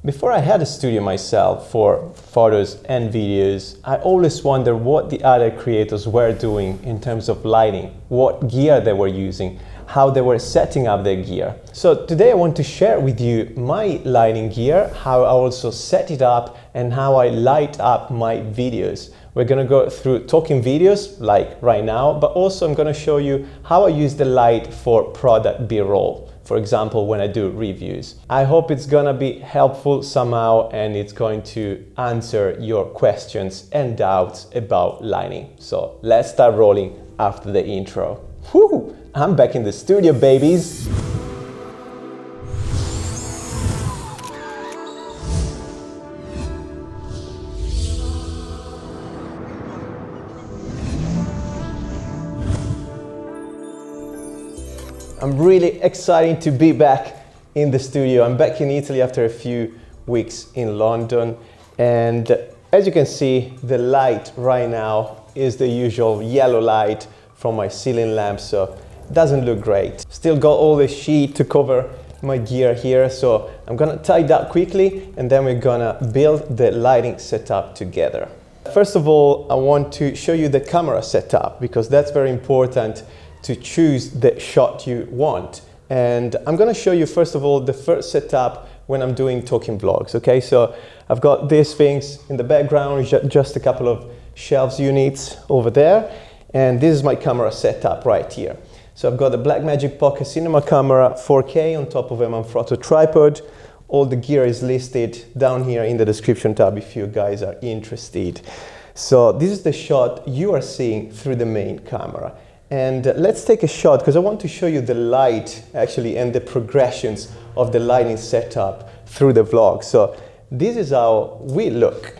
Before I had a studio myself for photos and videos, I always wondered what the other creators were doing in terms of lighting, what gear they were using, how they were setting up their gear. So today I want to share with you my lighting gear, how I also set it up and how I light up my videos. We're gonna go through talking videos like right now, but also I'm gonna show you how I use the light for product BRoll. For example, when I do reviews. I hope it's gonna be helpful somehow and it's going to answer your questions and doubts about lighting. So let's start rolling after the intro. Whew, I'm back in the studio, babies. I'm really excited to be back in the studio. I'm back in Italy after a few weeks in London, and as you can see, the light right now is the usual yellow light from my ceiling lamp, so it doesn't look great. Still got all the sheet to cover my gear here, so I'm gonna tie that quickly and then we're gonna build the lighting setup together. First of all, I want to show you the camera setup because that's very important to choose the shot you want. And I'm gonna show you first of all the first setup when I'm doing talking vlogs, okay? So I've got these things in the background, just a couple of shelves units over there, and this is my camera setup right here. So I've got the Blackmagic Pocket Cinema camera 4K on top of a Manfrotto tripod. All the gear is listed down here in the description tab if you guys are interested. So this is the shot you are seeing through the main camera. And let's take a shot because I want to show you the light actually and the progressions of the lighting setup through the vlog. So this is how we look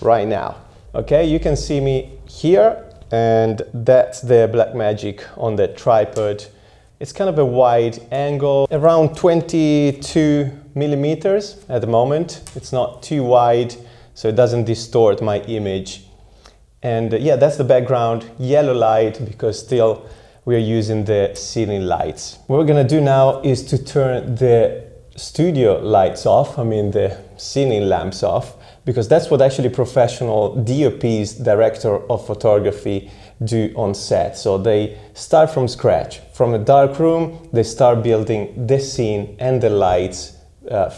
right now. Okay, you can see me here and that's the Blackmagic on the tripod. It's kind of a wide angle, around 22 millimeters at the moment. It's not too wide, so it doesn't distort my image. And yeah, that's the background, yellow light, because still we are using the ceiling lights. What we're gonna do now is to turn the studio lights off, the ceiling lamps off, because that's what actually professional DOPs, director of photography, do on set. So they start from scratch. From a dark room, they start building the scene and the lights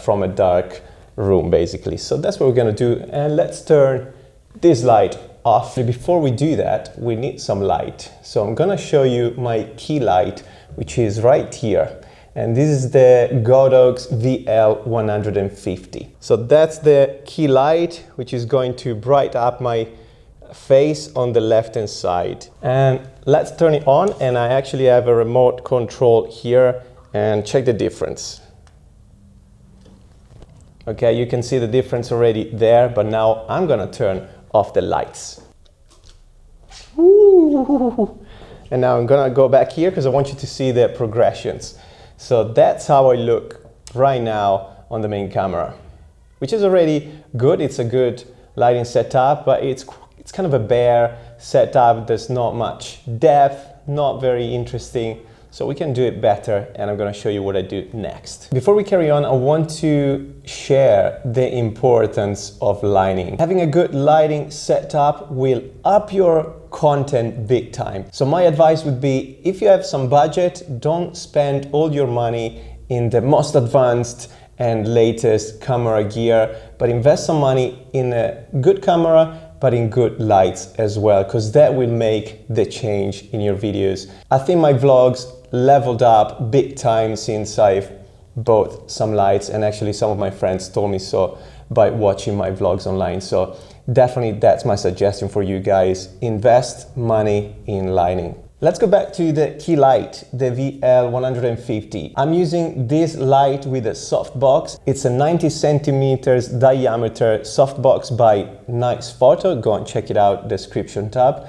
from a dark room, basically. So that's what we're gonna do. And let's turn this light off. Before we do that, we need some light. So I'm gonna show you my key light, which is right here. And this is the Godox Vl150. So that's the key light, which is going to brighten up my face on the left-hand side. And let's turn it on, and I actually have a remote control here, and check the difference. Okay, you can see the difference already there, but now I'm gonna turn off the lights. Ooh. And now I'm gonna go back here because I want you to see the progressions. So that's how I look right now on the main camera, which is already good. It's a good lighting setup, but it's kind of a bare setup. There's not much depth, not very interesting. So we can do it better, and I'm gonna show you what I do next. Before we carry on, I want to share the importance of lighting. Having a good lighting setup will up your content big time. So my advice would be, if you have some budget, don't spend all your money in the most advanced and latest camera gear, but invest some money in a good camera, but in good lights as well, because that will make the change in your videos. I think my vlogs leveled up big time since I've bought some lights, and actually some of my friends told me so by watching my vlogs online. So definitely that's my suggestion for you guys. Invest money in lighting. Let's go back to the key light, the Vl150. I'm using this light with a softbox. It's a 90 centimeters diameter softbox by Nicefoto. Go and check it out, description tab.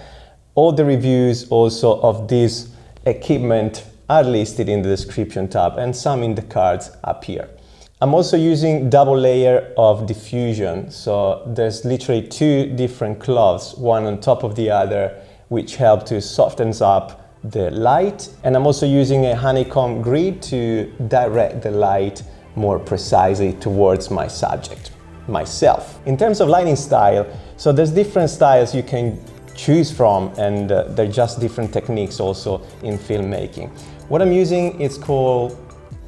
All the reviews also of this equipment are listed in the description tab, and some in the cards up here. I'm also using double layer of diffusion. So there's literally two different cloths, one on top of the other, which help to soften up the light. And I'm also using a honeycomb grid to direct the light more precisely towards my subject, myself. In terms of lighting style, so there's different styles you can choose from, and they're just different techniques also in filmmaking. What I'm using is called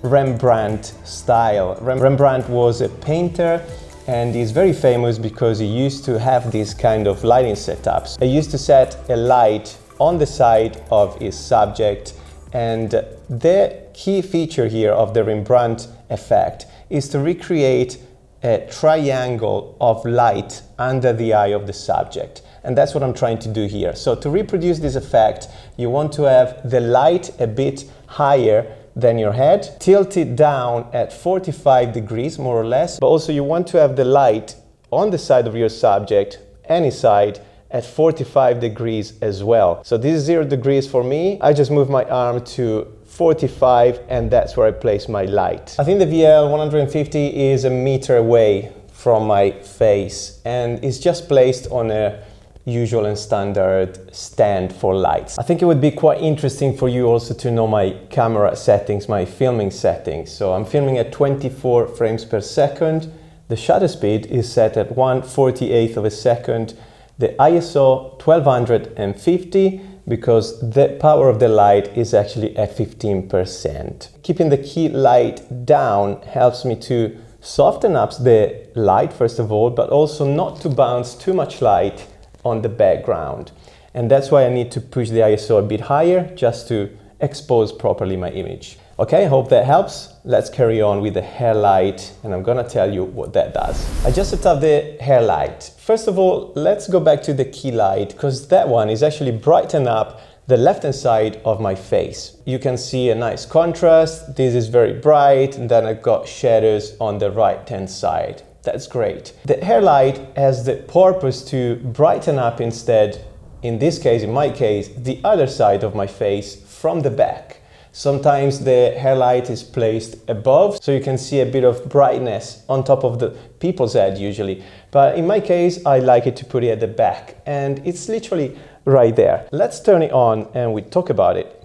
Rembrandt style. Rembrandt was a painter, and he's very famous because he used to have these kind of lighting setups. He used to set a light on the side of his subject, and the key feature here of the Rembrandt effect is to recreate a triangle of light under the eye of the subject. And that's what I'm trying to do here. So to reproduce this effect, you want to have the light a bit higher than your head, tilt it down at 45 degrees more or less, but also you want to have the light on the side of your subject, any side, at 45 degrees as well. So this is 0 degrees for me. I just move my arm to 45, and that's where I place my light. I think the Vl150 is a meter away from my face, and it's just placed on a usual and standard stand for lights. I think it would be quite interesting for you also to know my camera settings, my filming settings. So I'm filming at 24 frames per second. The shutter speed is set at 1/48 of a second. The ISO 1250, because the power of the light is actually at 15%. Keeping the key light down helps me to soften up the light first of all, but also not to bounce too much light on the background. And that's why I need to push the ISO a bit higher just to expose properly my image. Okay, I hope that helps. Let's carry on with the hair light, and I'm gonna tell you what that does. I just set up the hair light. First of all, let's go back to the key light, because that one is actually brighten up the left-hand side of my face. You can see a nice contrast. This is very bright, and then I've got shadows on the right-hand side. That's great. The hair light has the purpose to brighten up instead, in this case, in my case, the other side of my face from the back. Sometimes the hair light is placed above, so you can see a bit of brightness on top of the people's head usually. But in my case, I like it to put it at the back, and it's literally right there. Let's turn it on and we talk about it.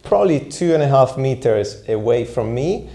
Probably 2.5 meters away from me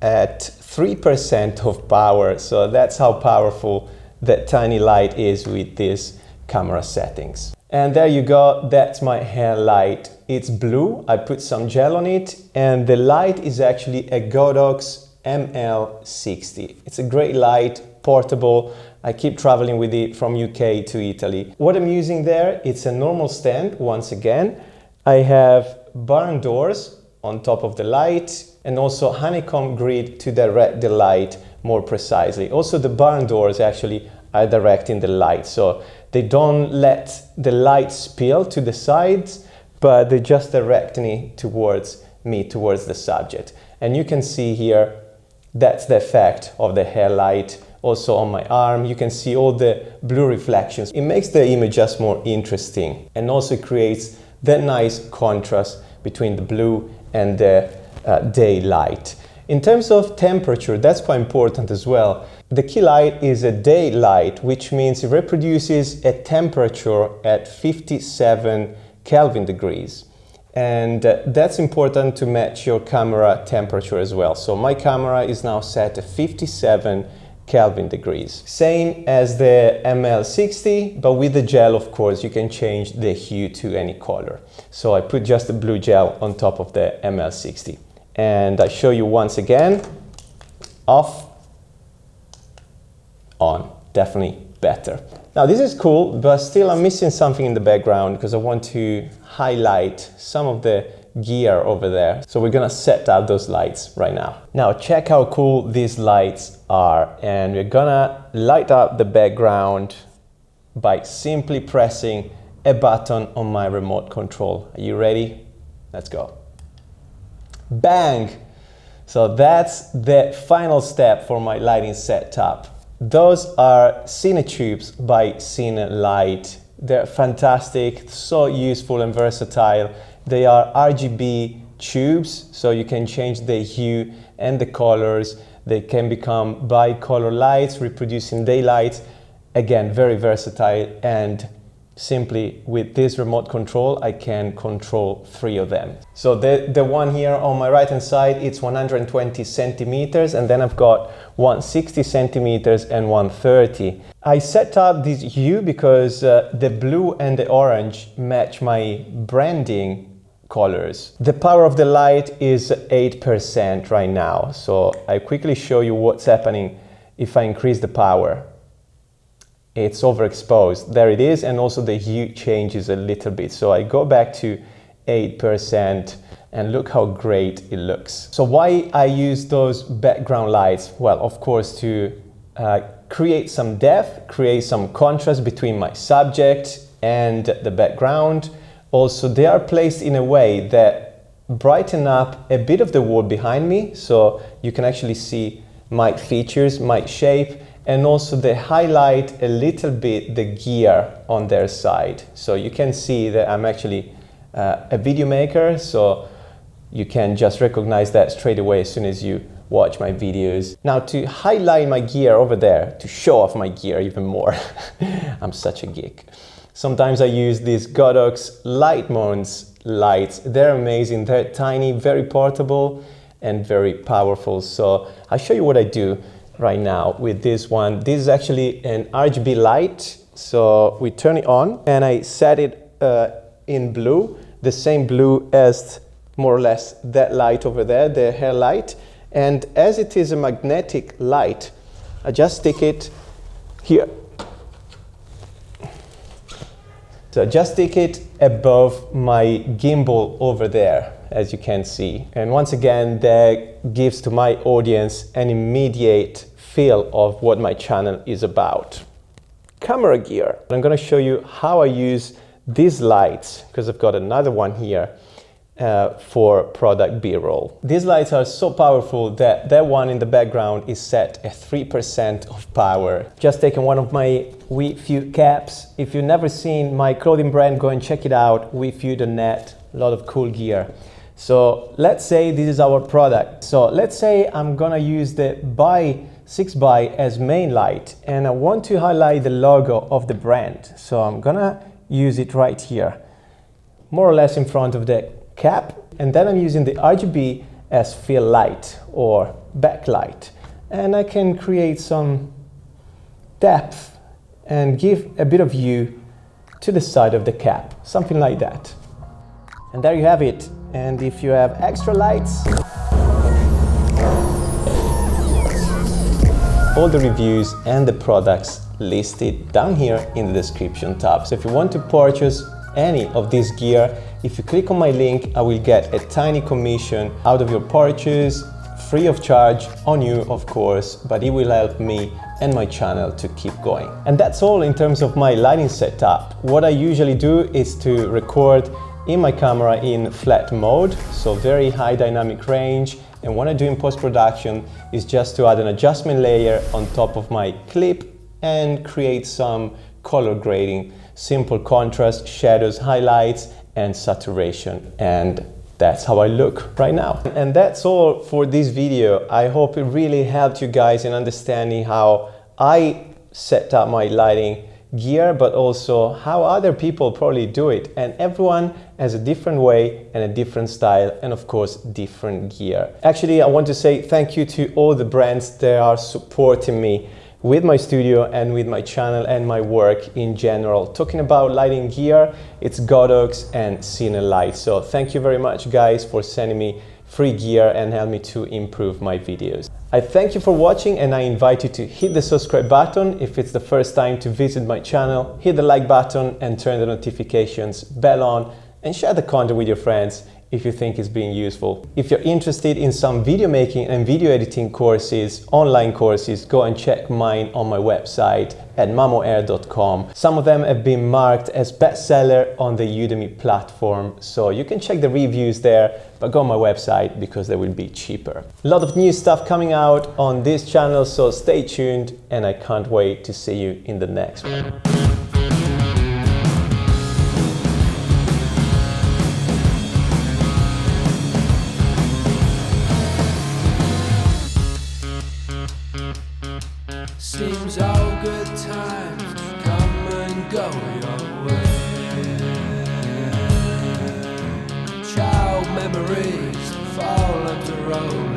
at 3% of power. So that's how powerful that tiny light is with these camera settings. And there you go, that's my hair light. It's blue, I put some gel on it, and the light is actually a Godox ML60. It's a great light, portable. I keep traveling with it from UK to Italy. What I'm using there, it's a normal stand, once again. I have barn doors on top of the light, and also honeycomb grid to direct the light more precisely. Also the barn doors actually are directing the light, so they don't let the light spill to the sides, but they just direct me towards the subject. And you can see here, that's the effect of the hair light. Also on my arm, you can see all the blue reflections. It makes the image just more interesting, and also creates that nice contrast between the blue and the daylight. In terms of temperature, that's quite important as well. The key light is a daylight, which means it reproduces a temperature at 57 Kelvin degrees. And that's important to match your camera temperature as well. So my camera is now set at 57 Kelvin degrees. Same as the ML60, but with the gel, of course, you can change the hue to any color. So I put just the blue gel on top of the ML60. And I show you once again, off, on, definitely better. Now this is cool, but still I'm missing something in the background because I want to highlight some of the gear over there. So we're gonna set up those lights right now. Now check how cool these lights are, and we're gonna light up the background by simply pressing a button on my remote control. Are you ready? Let's go. Bang! So that's the final step for my lighting setup. Those are Cinetubes by Cinelight. They're fantastic, so useful and versatile. They are RGB tubes, so you can change the hue and the colors. They can become bicolor lights, reproducing daylight. Again, very versatile and simply with this remote control, I can control 3 of them. So the one here on my right hand side, it's 120 centimeters, and then I've got 160 centimeters and 130. I set up this hue because the blue and the orange match my branding colors. The power of the light is 8% right now. So I quickly show you what's happening if I increase the power. It's overexposed. There it is, and also the hue changes a little bit. So I go back to 8% and look how great it looks. So why I use those background lights? Well, of course, to create some depth, create some contrast between my subject and the background. Also, they are placed in a way that brighten up a bit of the wall behind me, so you can actually see my features, my shape, and also they highlight a little bit the gear on their side. So you can see that I'm actually a video maker, so you can just recognize that straight away as soon as you watch my videos. Now, to highlight my gear over there, to show off my gear even more, I'm such a geek. Sometimes I use these Godox Litemons lights. They're amazing, they're tiny, very portable, and very powerful. So I'll show you what I do right now with this one. This is actually an RGB light. So we turn it on and I set it in blue, the same blue as more or less that light over there, the hair light. And as it is a magnetic light, I just stick it here. So I just stick it above my gimbal over there, as you can see. And once again, that gives to my audience an immediate feel of what my channel is about. Camera gear. I'm going to show you how I use these lights, because I've got another one here for product BRoll. These lights are so powerful that that one in the background is set at 3% of power. Just taken one of my Vl150 caps. If you've never seen my clothing brand, go and check it out, Vl150.net. A lot of cool gear. So let's say this is our product. So let's say I'm gonna use the 6x as main light, and I want to highlight the logo of the brand. So I'm gonna use it right here, more or less in front of the cap, and then I'm using the RGB as fill light or backlight, and I can create some depth and give a bit of hue to the side of the cap, something like that. And there you have it. And if you have extra lights, all the reviews and the products listed down here in the description tab. So if you want to purchase any of this gear, if you click on my link, I will get a tiny commission out of your purchase, free of charge on you, of course, but it will help me and my channel to keep going. And that's all in terms of my lighting setup. What I usually do is to record in my camera in flat mode, so very high dynamic range. And what I do in post-production is just to add an adjustment layer on top of my clip and create some color grading, simple contrast, shadows, highlights, and saturation. And that's how I look right now. And that's all for this video. I hope it really helped you guys in understanding how I set up my lighting gear, but also how other people probably do it. And everyone has a different way and a different style, and of course different gear. Actually, I want to say thank you to all the brands that are supporting me with my studio and with my channel and my work in general. Talking about lighting gear, it's Godox and Cinelight. So thank you very much guys for sending me free gear and help me to improve my videos. I thank you for watching, and I invite you to hit the subscribe button if it's the first time to visit my channel, hit the like button and turn the notifications bell on, and share the content with your friends if you think it's being useful. If you're interested in some video making and video editing courses, online courses, go and check mine on my website at mamoair.com. Some of them have been marked as bestseller on the Udemy platform, so you can check the reviews there, but go on my website because they will be cheaper. A lot of new stuff coming out on this channel, so stay tuned, and I can't wait to see you in the next one. Seems all good times come and go your way. road.